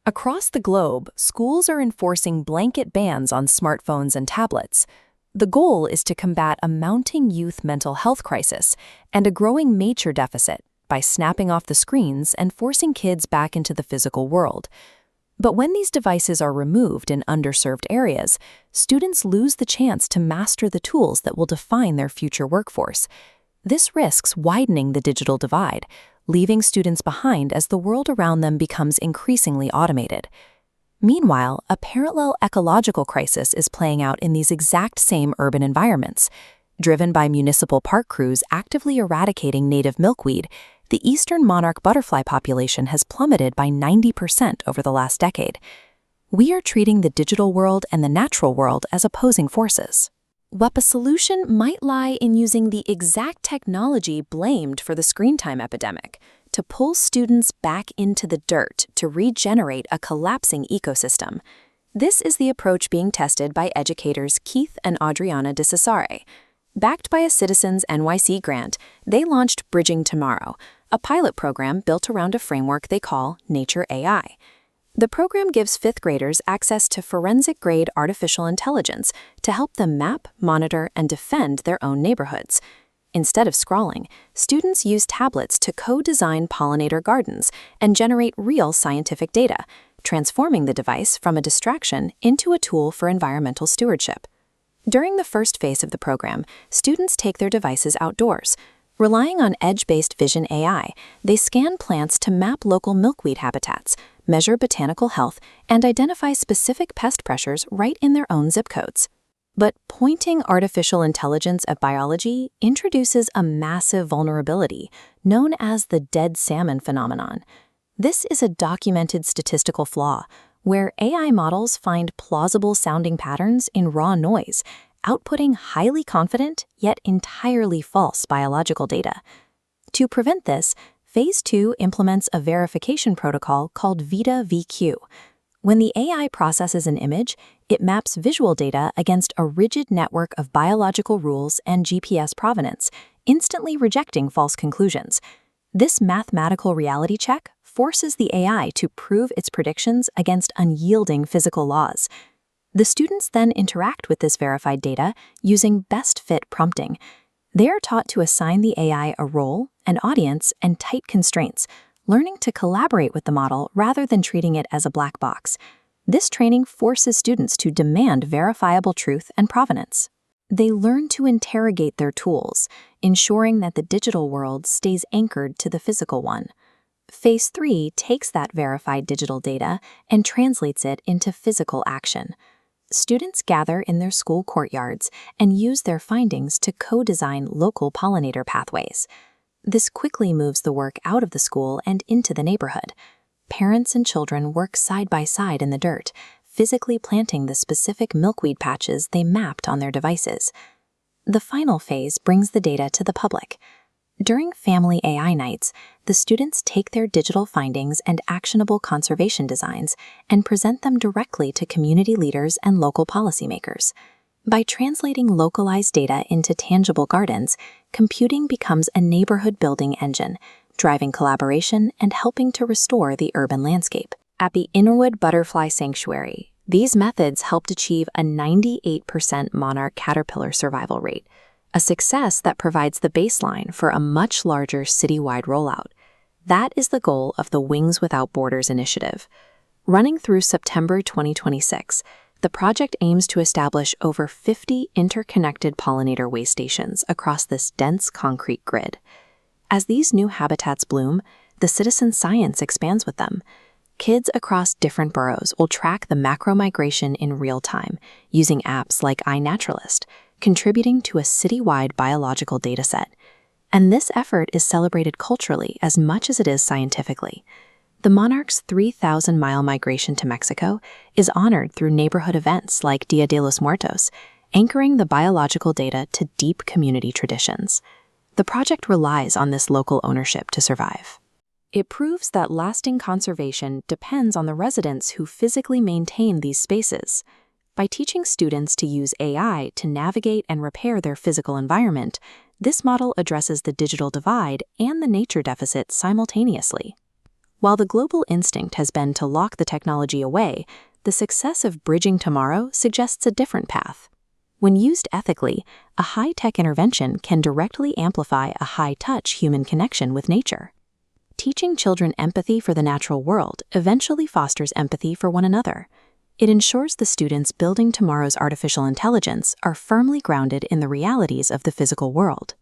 Across the globe, schools are enforcing blanket bans on smartphones and tablets. The goal is to combat a mounting youth mental health crisis and a growing nature deficit by snapping off the screens and forcing kids back into the physical world. But when these devices are removed in underserved areas, students lose the chance to master the tools that will define their future workforce. This risks widening the digital divide, leaving students behind as the world around them becomes increasingly automated. Meanwhile, a parallel ecological crisis is playing out in these exact same urban environments. Driven by municipal park crews actively eradicating native milkweed, the eastern monarch butterfly population has plummeted by 90% over the last decade. We are treating the digital world and the natural world as opposing forces. But the solution might lie in using the exact technology blamed for the screen time epidemic to pull students back into the dirt to regenerate a collapsing ecosystem. This is the approach being tested by educators Keith and Adriana de Cesare. Backed by a CitizensNYC grant, they launched Bridging Tomorrow, a pilot program built around a framework they call NatureAI. The program gives fifth graders access to forensic-grade artificial intelligence to help them map, monitor, and defend their own neighborhoods. Instead of scrawling, students use tablets to co-design pollinator gardens and generate real scientific data, transforming the device from a distraction into a tool for environmental stewardship. During the first phase of the program, students take their devices outdoors. Relying on edge-based vision AI, they scan plants to map local milkweed habitats, measure botanical health, and identify specific pest pressures right in their own zip codes. But pointing artificial intelligence at biology introduces a massive vulnerability known as the dead salmon phenomenon. This is a documented statistical flaw where AI models find plausible-sounding patterns in raw noise, outputting highly confident yet entirely false biological data. To prevent this, Phase 2 implements a verification protocol called VITA-VQ. When the AI processes an image, it maps visual data against a rigid network of biological rules and GPS provenance, instantly rejecting false conclusions. This mathematical reality check forces the AI to prove its predictions against unyielding physical laws. The students then interact with this verified data using best-fit prompting. They are taught to assign the AI a role, an audience, and tight constraints, learning to collaborate with the model rather than treating it as a black box. This training forces students to demand verifiable truth and provenance. They learn to interrogate their tools, ensuring that the digital world stays anchored to the physical one. Phase 3 takes that verified digital data and translates it into physical action. Students gather in their school courtyards and use their findings to co-design local pollinator pathways. This quickly moves the work out of the school and into the neighborhood. Parents and children work side by side in the dirt, physically planting the specific milkweed patches they mapped on their devices. The final phase brings the data to the public. During family AI nights, the students take their digital findings and actionable conservation designs and present them directly to community leaders and local policymakers. By translating localized data into tangible gardens, computing becomes a neighborhood-building engine, driving collaboration and helping to restore the urban landscape. At the Inwood Butterfly Sanctuary, these methods helped achieve a 98% monarch caterpillar survival rate, a success that provides the baseline for a much larger citywide rollout. That is the goal of the Wings Without Borders initiative. Running through September 2026, the project aims to establish over 50 interconnected pollinator way stations across this dense concrete grid. As these new habitats bloom, the citizen science expands with them. Kids across different boroughs will track the macro migration in real time using apps like iNaturalist, contributing to a citywide biological dataset. And this effort is celebrated culturally as much as it is scientifically. The monarch's 3,000-mile migration to Mexico is honored through neighborhood events like Dia de los Muertos, anchoring the biological data to deep community traditions. The project relies on this local ownership to survive. It proves that lasting conservation depends on the residents who physically maintain these spaces. By teaching students to use AI to navigate and repair their physical environment, this model addresses the digital divide and the nature deficit simultaneously. While the global instinct has been to lock the technology away, the success of Bridging Tomorrow suggests a different path. When used ethically, a high-tech intervention can directly amplify a high-touch human connection with nature. Teaching children empathy for the natural world eventually fosters empathy for one another. It ensures the students building tomorrow's artificial intelligence are firmly grounded in the realities of the physical world.